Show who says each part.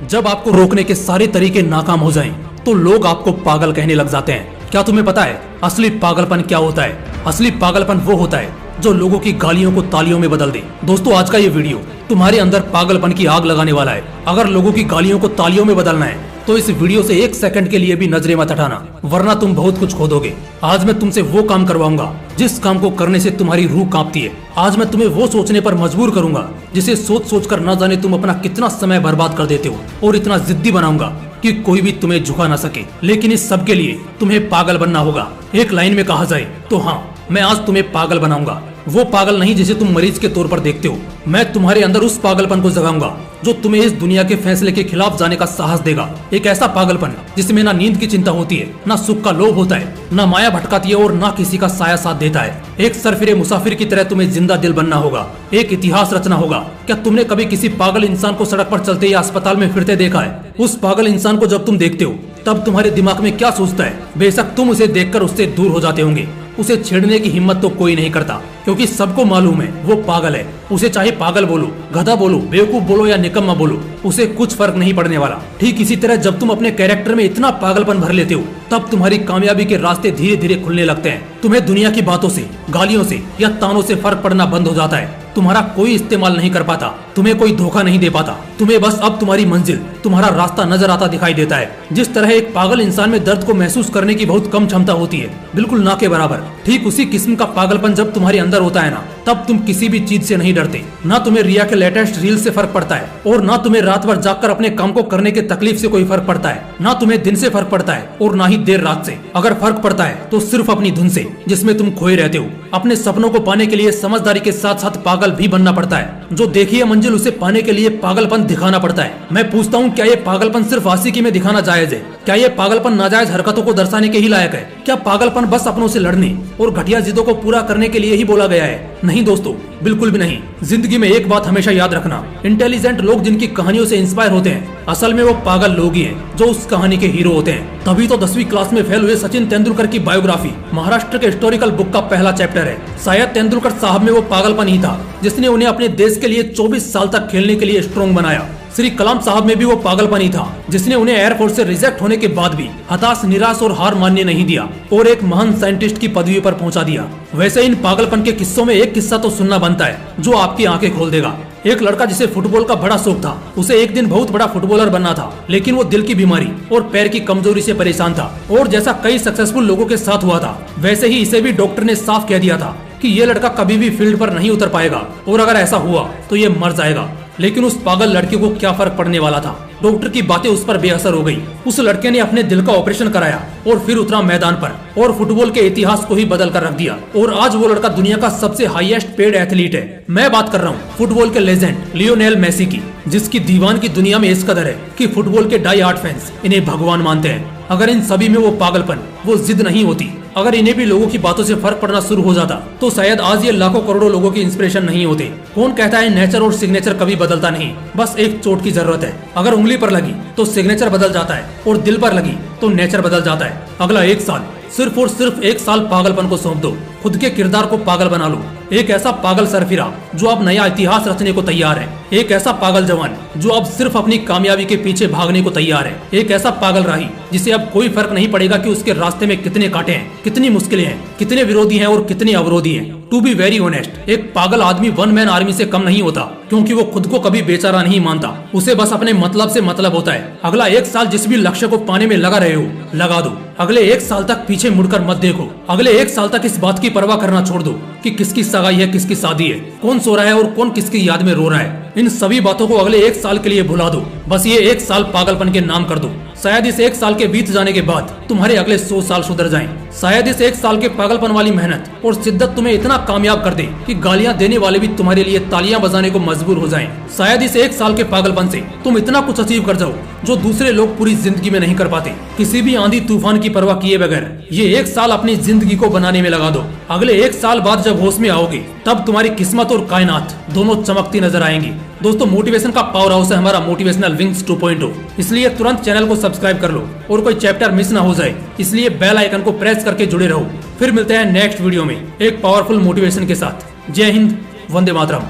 Speaker 1: जब आपको रोकने के सारे तरीके नाकाम हो जाएं, तो लोग आपको पागल कहने लग जाते हैं। क्या तुम्हें पता है असली पागलपन क्या होता है? असली पागलपन वो होता है जो लोगों की गालियों को तालियों में बदल दे। दोस्तों, आज का ये वीडियो तुम्हारे अंदर पागलपन की आग लगाने वाला है। अगर लोगों की गालियों को तालियों में बदलना है तो इस वीडियो से एक सेकंड के लिए भी नजरें मत हटाना, वरना तुम बहुत कुछ खो दोगे। आज मैं तुमसे वो काम करवाऊंगा जिस काम को करने से तुम्हारी रूह कांपती है। आज मैं तुम्हें वो सोचने पर मजबूर करूंगा जिसे सोच सोच कर न जाने तुम अपना कितना समय बर्बाद कर देते हो, और इतना जिद्दी बनाऊंगा कि कोई भी तुम्हें झुका ना सके। लेकिन इस सब के लिए तुम्हें पागल बनना होगा। एक लाइन में कहा जाए तो हाँ, मैं आज तुम्हें पागल बनाऊंगा। वो पागल नहीं जिसे तुम मरीज के तौर पर देखते हो। मैं तुम्हारे अंदर उस पागलपन को जगाऊंगा जो तुम्हें इस दुनिया के फैसले के खिलाफ जाने का साहस देगा। एक ऐसा पागलपन जिसमें ना नींद की चिंता होती है, ना सुख का लोभ होता है, ना माया भटकाती है और ना किसी का साया साथ देता है। एक सरफिरे मुसाफिर की तरह तुम्हें जिंदा दिल बनना होगा, एक इतिहास रचना होगा। क्या तुमने कभी किसी पागल इंसान को सड़क पर चलते या अस्पताल में फिरते देखा है? उस पागल इंसान को जब तुम देखते हो तब तुम्हारे दिमाग में क्या सोचता है? बेशक तुम उसे देखकर उससे दूर हो जाते होंगे। उसे छेड़ने की हिम्मत तो कोई नहीं करता, क्योंकि सबको मालूम है वो पागल है। उसे चाहे पागल बोलो, गधा बोलो, बेवकूफ बोलो या निकम्मा बोलो, उसे कुछ फर्क नहीं पड़ने वाला। ठीक इसी तरह जब तुम अपने कैरेक्टर में इतना पागलपन भर लेते हो तब तुम्हारी कामयाबी के रास्ते धीरे धीरे खुलने लगते हैं। तुम्हें दुनिया की बातों से, गालियों से या तानों से फर्क पड़ना बंद हो जाता है। तुम्हारा कोई इस्तेमाल नहीं कर पाता, तुम्हें कोई धोखा नहीं दे पाता। तुम्हें बस अब तुम्हारी मंजिल, तुम्हारा रास्ता नजर आता दिखाई देता है। जिस तरह एक पागल इंसान में दर्द को महसूस करने की बहुत कम क्षमता होती है, बिल्कुल ना के बराबर, ठीक उसी किस्म का पागलपन जब तुम्हारे अंदर होता है ना, तब तुम किसी भी चीज से नहीं डरते। ना तुम्हें रिया के लेटेस्ट रील से फर्क पड़ता है, और ना तुम्हें रात भर जागकर अपने काम को करने के तकलीफ से कोई फर्क पड़ता है। ना तुम्हें दिन से फर्क पड़ता है और ना ही देर रात से। अगर फर्क पड़ता है तो सिर्फ अपनी धुन से, जिसमें तुम खोए रहते हो। अपने सपनों को पाने के लिए समझदारी के साथ साथ पागल भी बनना पड़ता है। जो देखी है मंजिल, उसे पाने के लिए पागलपन दिखाना पड़ता है। मैं पूछता हूँ, क्या ये पागलपन सिर्फ आशिकी में दिखाना जायज है? क्या ये पागलपन नाजायज हरकतों को दर्शाने के ही लायक है? क्या पागलपन बस अपनों से लड़ने और घटिया जिद्दों को पूरा करने के लिए ही बोला गया है? नहीं दोस्तों, बिल्कुल भी नहीं। जिंदगी में एक बात हमेशा याद रखना, इंटेलिजेंट लोग जिनकी कहानियों से इंस्पायर होते हैं, असल में वो पागल लोग ही हैं जो उस कहानी के हीरो होते हैं। तभी तो 10वीं क्लास में फेल हुए सचिन तेंदुलकर की बायोग्राफी महाराष्ट्र के हिस्टोरिकल बुक का पहला चैप्टर है। शायद तेंदुलकर साहब में वो पागलपन ही था जिसने उन्हें अपने देश के लिए 24 साल तक खेलने के लिए स्ट्रॉन्ग बनाया। श्री कलाम साहब में भी वो पागलपन ही था जिसने उन्हें एयरफोर्स से रिजेक्ट होने के बाद भी हताश, निराश और हार मानने नहीं दिया और एक महान साइंटिस्ट की पदवी पर पहुंचा दिया। वैसे इन पागलपन के किस्सों में एक किस्सा तो सुनना बनता है जो आपकी आंखें खोल देगा। एक लड़का जिसे फुटबॉल का बड़ा शौक था, उसे एक दिन बहुत बड़ा फुटबॉलर बनना था, लेकिन वो दिल की बीमारी और पैर की कमजोरी से परेशान था। और जैसा कई सक्सेसफुल लोगों के साथ हुआ था, वैसे ही इसे भी डॉक्टर ने साफ कह दिया था कि ये लड़का कभी भी फील्ड पर नहीं उतर पाएगा, और अगर ऐसा हुआ तो ये मर जाएगा। लेकिन उस पागल लड़के को क्या फर्क पड़ने वाला था? डॉक्टर की बातें उस पर बेअसर हो गई। उस लड़के ने अपने दिल का ऑपरेशन कराया और फिर उतरा मैदान पर और फुटबॉल के इतिहास को ही बदल कर रख दिया। और आज वो लड़का दुनिया का सबसे हाईएस्ट पेड एथलीट है। मैं बात कर रहा हूँ फुटबॉल के लेजेंड लियोनेल मेसी की, जिसकी दीवान की दुनिया में इस कदर है कि फुटबॉल के डाई हार्ड फैंस इन्हें भगवान मानते हैं। अगर इन सभी में वो पागलपन, वो जिद नहीं होती, अगर इन्हें भी लोगों की बातों से फर्क पड़ना शुरू हो जाता, तो शायद आज ये लाखों करोड़ों लोगों की इंस्पिरेशन नहीं होते। कौन कहता है नेचर और सिग्नेचर कभी बदलता नहीं? बस एक चोट की जरूरत है। अगर उंगली पर लगी तो सिग्नेचर बदल जाता है, और दिल पर लगी तो नेचर बदल जाता है। अगला एक साल, सिर्फ और सिर्फ एक साल पागलपन को सौंप दो। खुद के किरदार को पागल बना लो। एक ऐसा पागल सरफिरा जो अब नया इतिहास रचने को तैयार है। एक ऐसा पागल जवान जो अब सिर्फ अपनी कामयाबी के पीछे भागने को तैयार है। एक ऐसा पागल राही जिसे अब कोई फर्क नहीं पड़ेगा कि उसके रास्ते में कितने कांटे हैं, कितनी मुश्किलें हैं, कितने विरोधी हैं और कितने अवरोधी हैं। टू बी वेरी ऑनेस्ट, एक पागल आदमी वन मैन आर्मी से कम नहीं होता, क्योंकि वो खुद को कभी बेचारा नहीं मानता। उसे बस अपने मतलब से मतलब होता है। अगला एक साल जिस भी लक्ष्य को पाने में लगा रहे हो, लगा दो। अगले एक साल तक पीछे मुड़कर मत देखो। अगले एक साल तक इस बात की परवाह करना छोड़ दो कि किसकी सगाई है, किसकी शादी है, कौन सो रहा है और कौन किसकी याद में रो रहा है। इन सभी बातों को अगले एक साल के लिए भुला दो। बस ये एक साल पागलपन के नाम कर दो। शायद इस एक साल के बीत जाने के बाद तुम्हारे अगले 100 साल सुधर जाएं। शायद इस एक साल के पागलपन वाली मेहनत और शिद्दत तुम्हें इतना कामयाब कर दे कि गालियां देने वाले भी तुम्हारे लिए तालियां बजाने को मजबूर हो जाएं। शायद इस एक साल के पागलपन से तुम इतना कुछ अचीव कर जाओ जो दूसरे लोग पूरी जिंदगी में नहीं कर पाते। किसी भी आंधी तूफान की परवाह किए बगैर ये एक साल अपनी जिंदगी को बनाने में लगा दो। अगले एक साल बाद जब होश में आओगे, तब तुम्हारी किस्मत और कायनात दोनों चमकती नजर आएंगी। दोस्तों, मोटिवेशन का पावर हाउस है हमारा मोटिवेशनल विंग्स 2.0, इसलिए तुरंत चैनल को सब्सक्राइब कर लो और कोई चैप्टर मिस ना हो जाए, इसलिए बेल आइकन को प्रेस करके जुड़े रहो। फिर मिलते हैं नेक्स्ट वीडियो में एक पावरफुल मोटिवेशन के साथ। जय हिंद, वंदे मातरम।